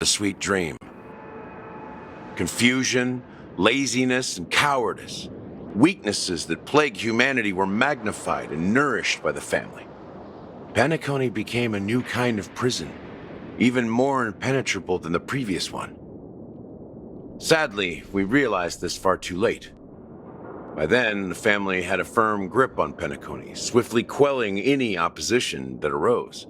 The sweet dream. Confusion, laziness, and cowardice. Weaknesses that plague humanity were magnified and nourished by the family. Penacony became a new kind of prison, even more impenetrable than the previous one. Sadly, we realized this far too late. By then, the family had a firm grip on Penacony, swiftly quelling any opposition that arose.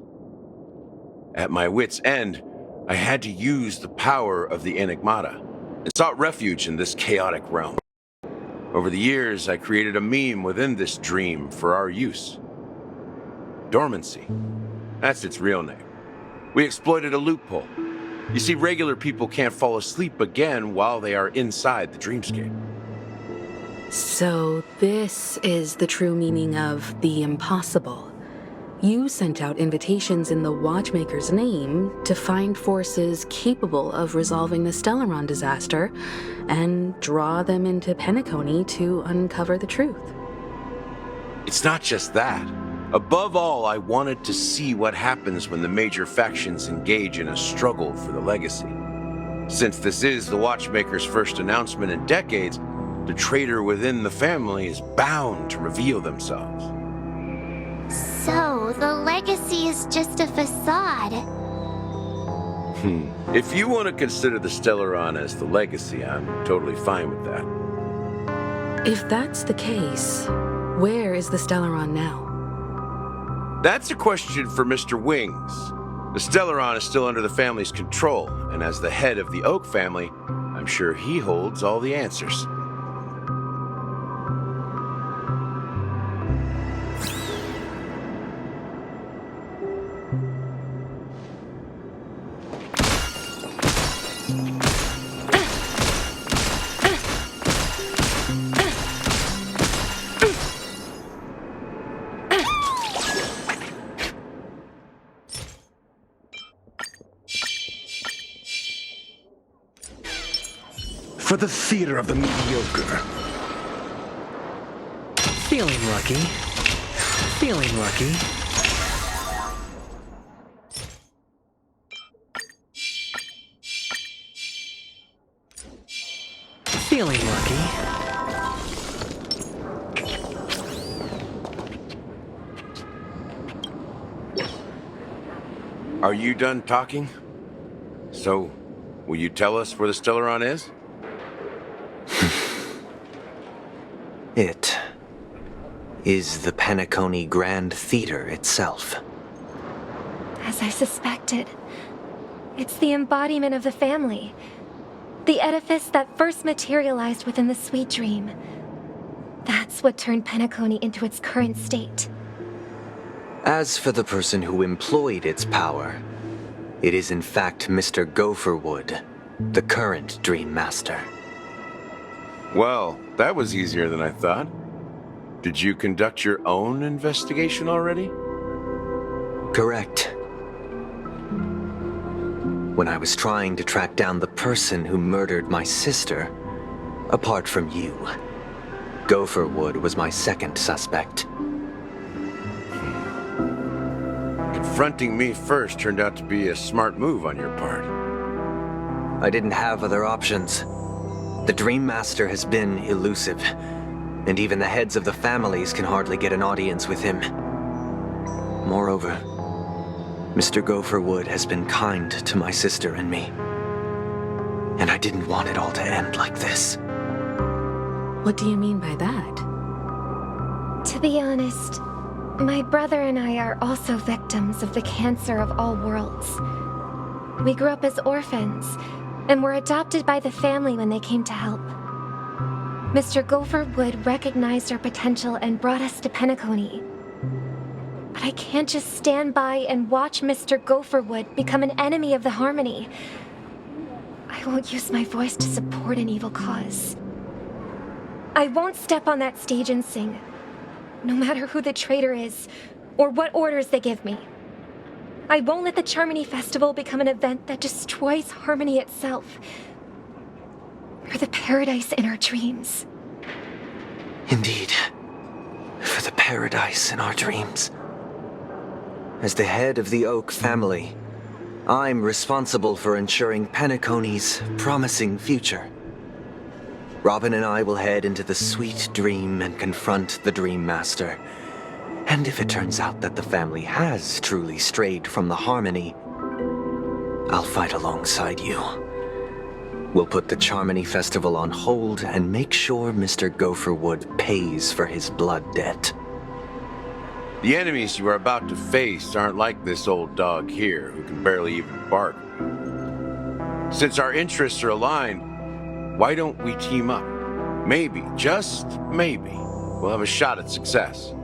At my wit's end, I had to use the power of the Enigmata and sought refuge in this chaotic realm. Over the years, I created a meme within this dream for our use. Dormancy. That's its real name. We exploited a loophole. You see, regular people can't fall asleep again while they are inside the dreamscape. So this is the true meaning of the impossible. You sent out invitations in the Watchmaker's name to find forces capable of resolving the Stellaron disaster and draw them into Penacony to uncover the truth. It's not just that. Above all, I wanted to see what happens when the major factions engage in a struggle for the legacy. Since this is the Watchmaker's first announcement in decades, the traitor within the family is bound to reveal themselves. So, the legacy is just a facade. If you want to consider the Stellaron as the legacy, I'm totally fine with that. If that's the case, where is the Stellaron now? That's a question for Mr. Wings. The Stellaron is still under the family's control, and as the head of the Oak family, I'm sure he holds all the answers. For the theater of the mediocre. Feeling lucky. Feeling lucky. Feeling lucky. Are you done talking? So, will you tell us where the Stellaron is? It is the Penacony Grand Theater itself. As I suspected, it's the embodiment of the family. The edifice that first materialized within the Sweet Dream. That's what turned Penacony into its current state. As for the person who employed its power, it is in fact Mr. Gopherwood, the current Dream Master. Well, that was easier than I thought. Did you conduct your own investigation already? Correct. When I was trying to track down the person who murdered my sister, apart from you, Gopherwood was my second suspect. Confronting me first turned out to be a smart move on your part. I didn't have other options. The Dream Master has been elusive, and even the heads of the families can hardly get an audience with him. Moreover, Mr. Gopherwood has been kind to my sister and me, and I didn't want it all to end like this. What do you mean by that? To be honest, my brother and I are also victims of the cancer of all worlds. We grew up as orphans, and were adopted by the family when they came to help. Mr. Gopherwood recognized our potential and brought us to Penacony. But I can't just stand by and watch Mr. Gopherwood become an enemy of the Harmony. I won't use my voice to support an evil cause. I won't step on that stage and sing, no matter who the traitor is, or what orders they give me. I won't let the Charmony Festival become an event that destroys Harmony itself, or the paradise in our dreams. Indeed, for the paradise in our dreams. As the head of the Oak family, I'm responsible for ensuring Penacony's promising future. Robin and I will head into the Sweet Dream and confront the Dream Master. And if it turns out that the family has truly strayed from the Harmony, I'll fight alongside you. We'll put the Charmony Festival on hold and make sure Mr. Gopherwood pays for his blood debt. The enemies you are about to face aren't like this old dog here, who can barely even bark. Since our interests are aligned, why don't we team up? Maybe, just maybe, we'll have a shot at success.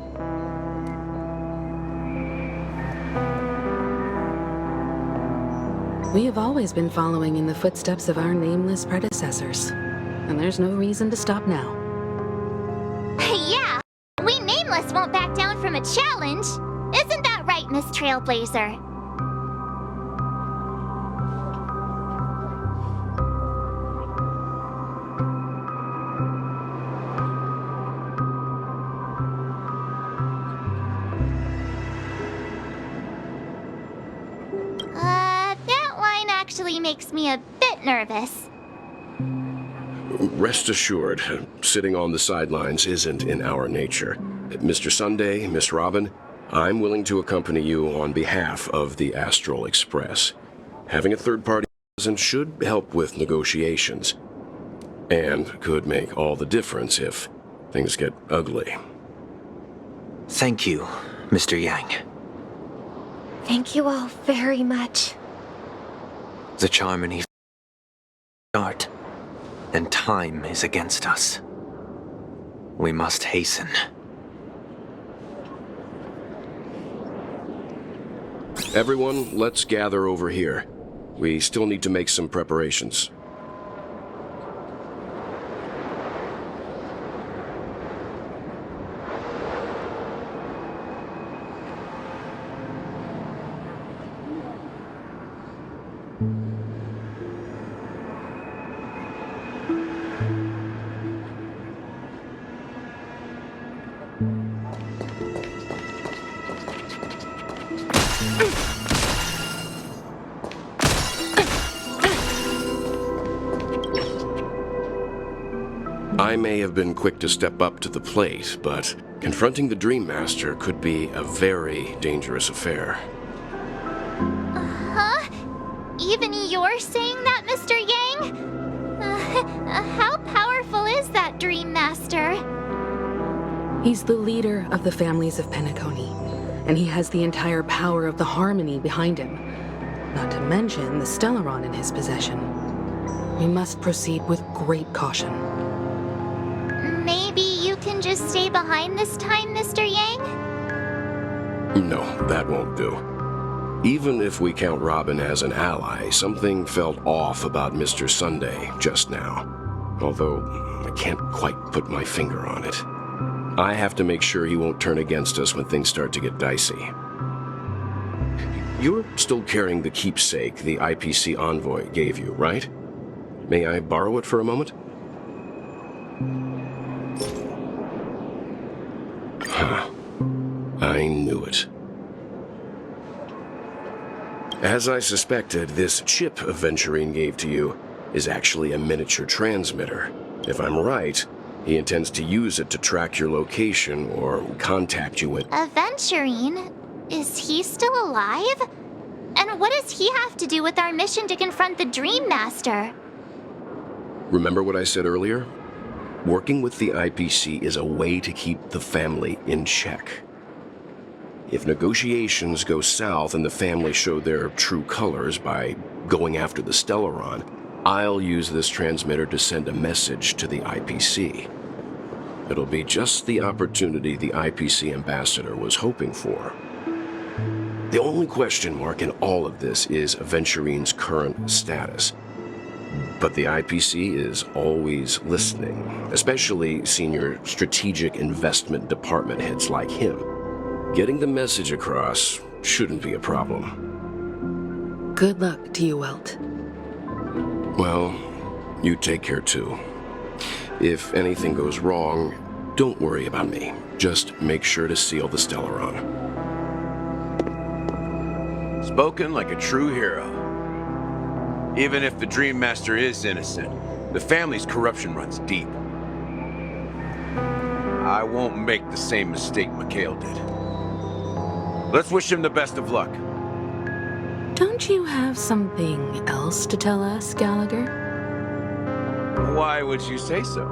We have always been following in the footsteps of our nameless predecessors, and there's no reason to stop now. Yeah, we Nameless won't back down from a challenge. Isn't that right, Miss Trailblazer? That line actually makes me a bit nervous. Rest assured, sitting on the sidelines isn't in our nature. Mr. Sunday, Miss Robin, I'm willing to accompany you on behalf of the Astral Express. Having a third party present should help with negotiations, and could make all the difference if things get ugly. Thank you, Mr. Yang. Thank you all very much. The Charmony start, and time is against us. We must hasten. Everyone, let's gather over here. We still need to make some preparations. I may have been quick to step up to the plate, but confronting the Dream Master could be a very dangerous affair. Huh? Even you're saying that, Mr. Yang? How powerful is that Dream Master? He's the leader of the families of Penacony, and he has the entire power of the Harmony behind him, not to mention the Stellaron in his possession. We must proceed with great caution. Maybe you can just stay behind this time, Mr. Yang? No, that won't do. Even if we count Robin as an ally, something felt off about Mr. Sunday just now. Although, I can't quite put my finger on it. I have to make sure he won't turn against us when things start to get dicey. You're still carrying the keepsake the IPC envoy gave you, right? May I borrow it for a moment? Huh. I knew it. As I suspected, this chip Aventurine gave to you is actually a miniature transmitter. If I'm right, he intends to use it to track your location or contact you when... Aventurine? Is he still alive? And what does he have to do with our mission to confront the Dream Master? Remember what I said earlier? Working with the IPC is a way to keep the family in check. If negotiations go south and the family show their true colors by going after the Stellaron, I'll use this transmitter to send a message to the IPC. It'll be just the opportunity the IPC ambassador was hoping for. The only question mark in all of this is Aventurine's current status. But the IPC is always listening, especially senior strategic investment department heads like him. Getting the message across shouldn't be a problem. Good luck to you, Welt. Well, you take care too. If anything goes wrong, don't worry about me. Just make sure to seal the Stellaron. Spoken like a true hero. Even if the Dream Master is innocent, the family's corruption runs deep. I won't make the same mistake Mikhail did. Let's wish him the best of luck. Don't you have something else to tell us, Gallagher? Why would you say so?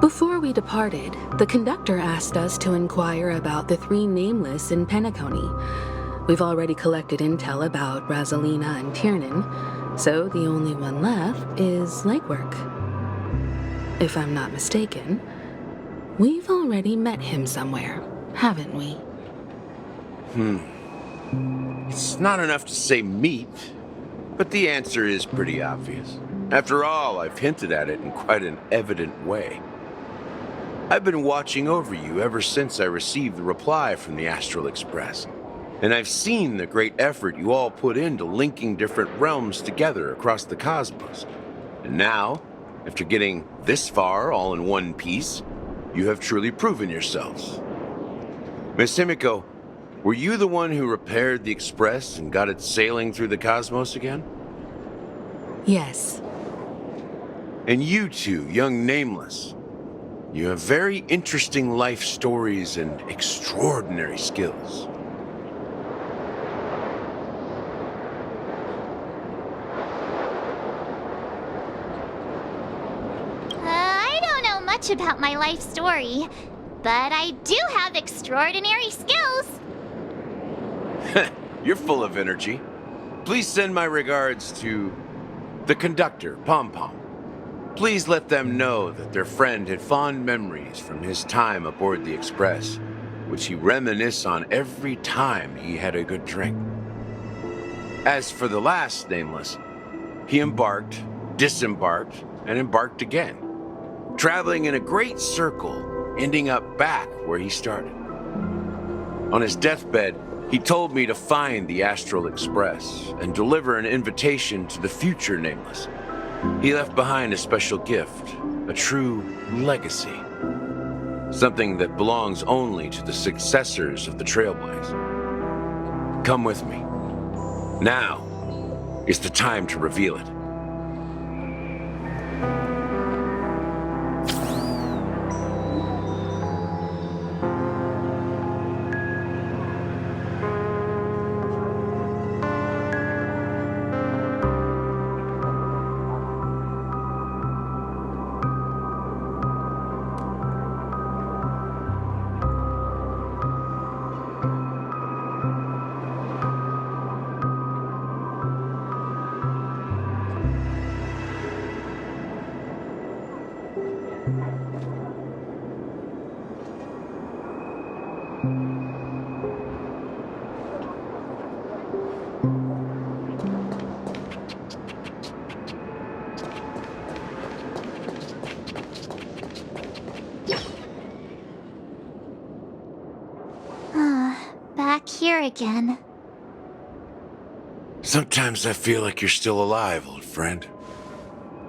Before we departed, the conductor asked us to inquire about the three nameless in Penacony. We've already collected intel about Rosalina and Tiernan, so the only one left is legwork. If I'm not mistaken, we've already met him somewhere, haven't we? It's not enough to say meet, but the answer is pretty obvious. After all, I've hinted at it in quite an evident way. I've been watching over you ever since I received the reply from the Astral Express, and I've seen the great effort you all put into linking different realms together across the cosmos. And now, after getting this far all in one piece, you have truly proven yourselves. Miss Himiko, were you the one who repaired the Express and got it sailing through the cosmos again? Yes. And you two, young Nameless, you have very interesting life stories and extraordinary skills. I don't know much about my life story, but I do have extraordinary skills. You're full of energy. Please send my regards to the conductor, Pom Pom. Please let them know that their friend had fond memories from his time aboard the Express, which he reminisced on every time he had a good drink. As for the last Nameless, he embarked, disembarked, and embarked again, traveling in a great circle, ending up back where he started. On his deathbed, he told me to find the Astral Express and deliver an invitation to the future Nameless. He left behind a special gift, a true legacy. Something that belongs only to the successors of the Trailblaze. Come with me. Now is the time to reveal it. Back here again. Sometimes I feel like you're still alive, old friend.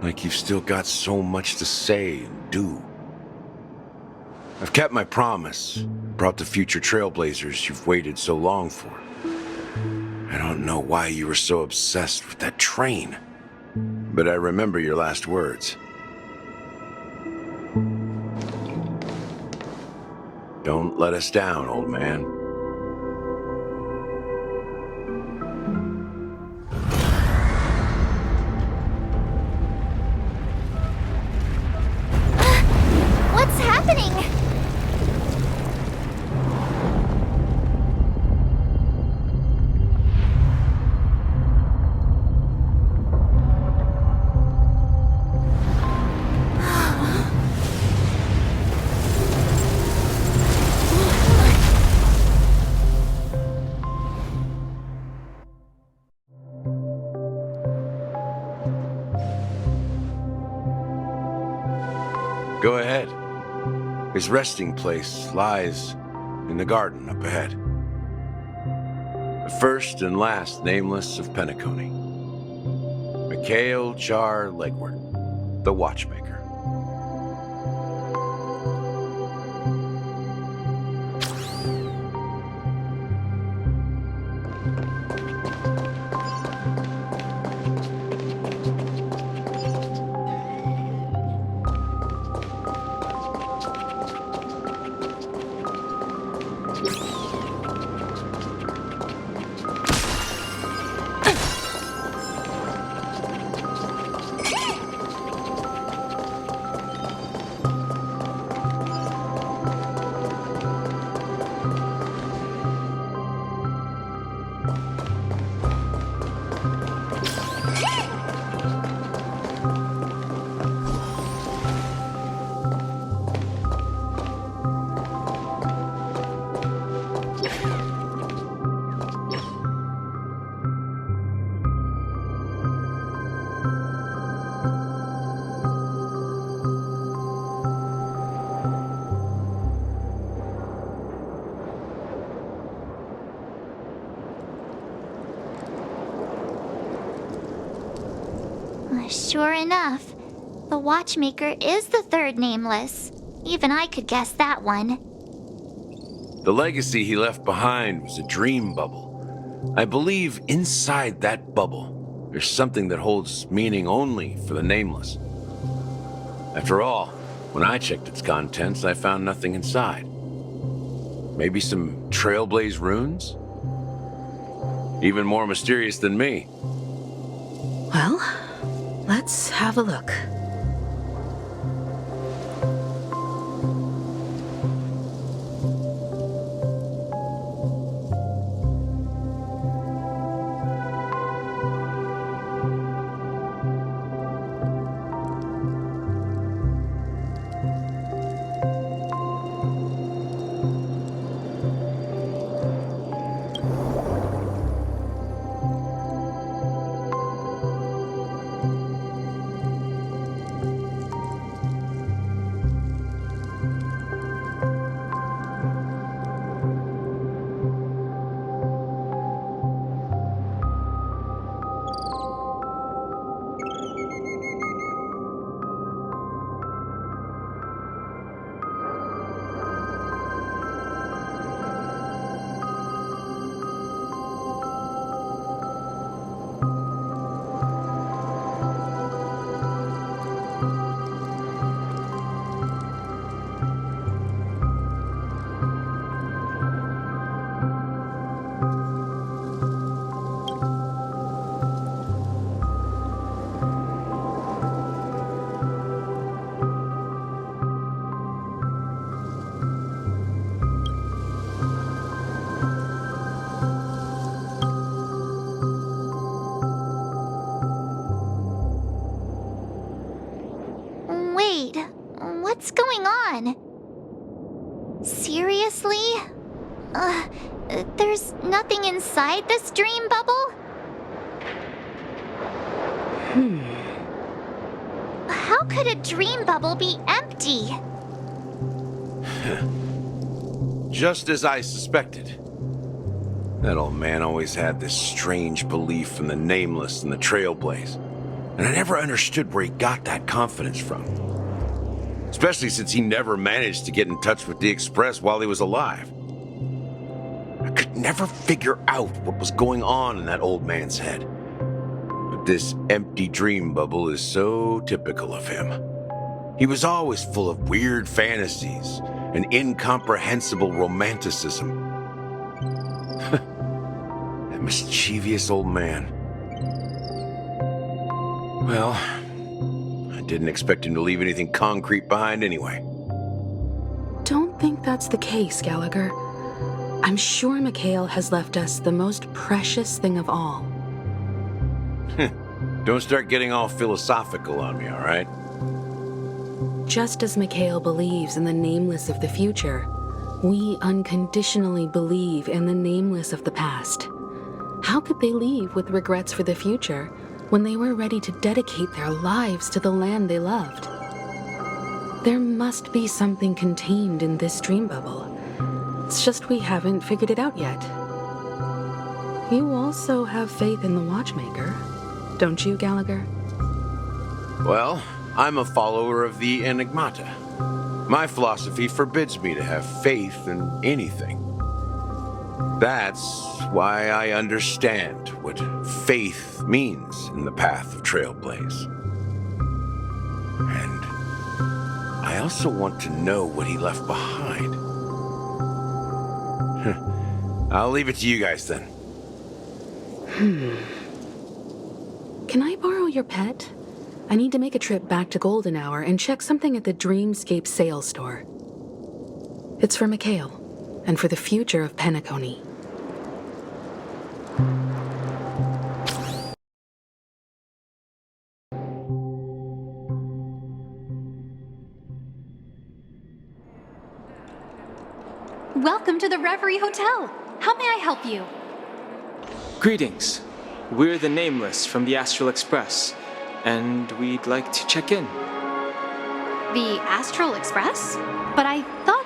Like you've still got so much to say and do. I've kept my promise, brought the future Trailblazers you've waited so long for. I don't know why you were so obsessed with that train, but I remember your last words. Don't let us down, old man. What's happening? Go ahead. His resting place lies in the garden up ahead. The first and last Nameless of Penacony. Mikhail Char Legward, the Watchmaker. Sure enough, the Watchmaker is the third nameless. Even I could guess that one. The legacy he left behind was a dream bubble. I believe inside that bubble, there's something that holds meaning only for the nameless. After all, when I checked its contents, I found nothing inside. Maybe some Trailblaze runes? Even more mysterious than me. Well, let's have a look. Wait, what's going on? Seriously? There's nothing inside this dream bubble? How could a dream bubble be empty? Just as I suspected. That old man always had this strange belief in the nameless and the Trailblaze, and I never understood where he got that confidence from. Especially since he never managed to get in touch with the Express while he was alive. I could never figure out what was going on in that old man's head. But this empty dream bubble is so typical of him. He was always full of weird fantasies and incomprehensible romanticism. That mischievous old man. Well, I didn't expect him to leave anything concrete behind anyway. Don't think that's the case, Gallagher. I'm sure Mikhail has left us the most precious thing of all. Don't start getting all philosophical on me, all right? Just as Mikhail believes in the nameless of the future, we unconditionally believe in the nameless of the past. How could they leave with regrets for the future when they were ready to dedicate their lives to the land they loved? There must be something contained in this dream bubble. It's just we haven't figured it out yet. You also have faith in the Watchmaker, don't you, Gallagher? Well, I'm a follower of the Enigmata. My philosophy forbids me to have faith in anything. That's why I understand what faith means in the path of Trailblaze. And I also want to know what he left behind. I'll leave it to you guys then. Can I borrow your pet? I need to make a trip back to Golden Hour and check something at the Dreamscape sales store. It's for Mikhail, and for the future of Penacony. Welcome to the Reverie Hotel. How may I help you? Greetings. We're the Nameless from the Astral Express, and we'd like to check in. The Astral Express? But I thought...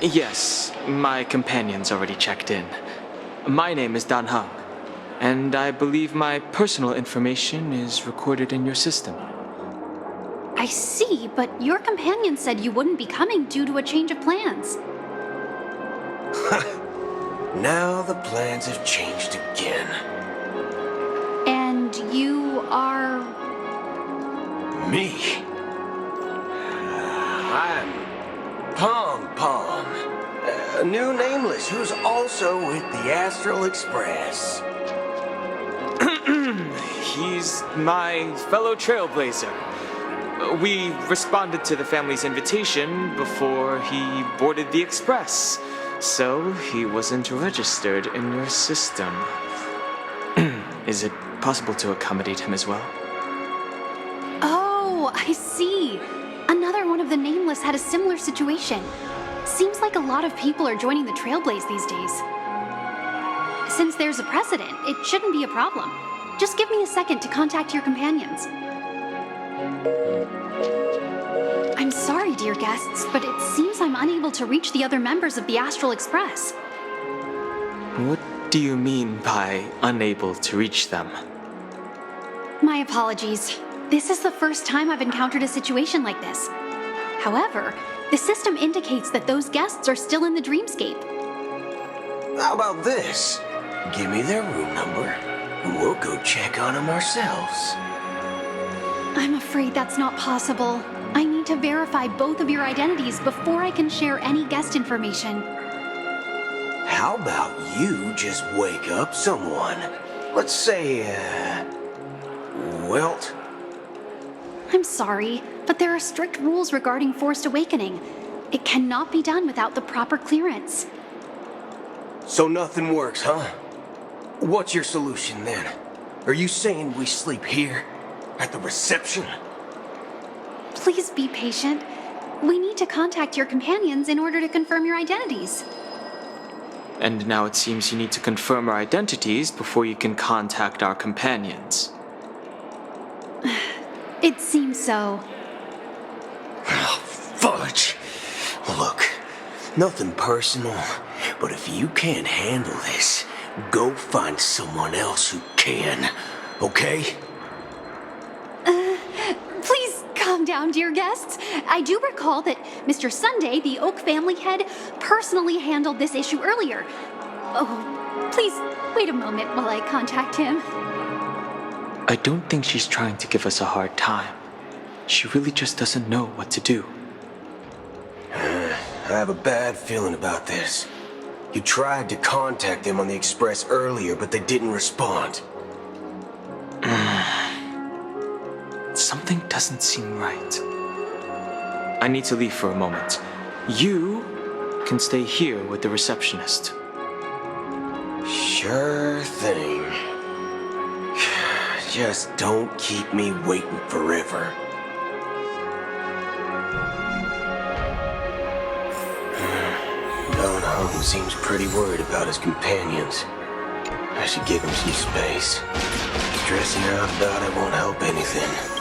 Yes, my companion's already checked in. My name is Dan Heng. and I believe my personal information is recorded in your system. I see, but your companion said you wouldn't be coming due to a change of plans. Now the plans have changed again. And you are... Me? I'm Pom Pom, a new nameless who's also with the Astral Express. He's my fellow trailblazer. We responded to the family's invitation before he boarded the express, so he wasn't registered in your system. Is it possible to accommodate him as well? Oh, I see. Another one of the Nameless had a similar situation. Seems like a lot of people are joining the Trailblaze these days. Since there's a precedent, it shouldn't be a problem. Just give me a second to contact your companions. I'm sorry, dear guests, but it seems I'm unable to reach the other members of the Astral Express. What do you mean by unable to reach them? My apologies. This is the first time I've encountered a situation like this. However, the system indicates that those guests are still in the dreamscape. How about this? Give me their room number, and we'll go check on them ourselves. I'm afraid that's not possible. I need to verify both of your identities before I can share any guest information. How about you just wake up someone? Let's say, Welt? I'm sorry, but there are strict rules regarding forced awakening. It cannot be done without the proper clearance. So nothing works, huh? What's your solution then? Are you saying we sleep here? At the reception? Please be patient. We need to contact your companions in order to confirm your identities. And now it seems you need to confirm our identities before you can contact our companions. It seems so. Oh, fudge! Look, nothing personal, but if you can't handle this, go find someone else who can, okay? Please calm down, dear guests. I do recall that Mr. Sunday, the Oak family head, personally handled this issue earlier. Oh, please wait a moment while I contact him. I don't think she's trying to give us a hard time. She really just doesn't know what to do. I have a bad feeling about this. You tried to contact them on the Express earlier, but they didn't respond. Something doesn't seem right. I need to leave for a moment. You can stay here with the receptionist. Sure thing. Just don't keep me waiting forever. Don Hung seems pretty worried about his companions. I should give him some space. Stressing out about it won't help anything.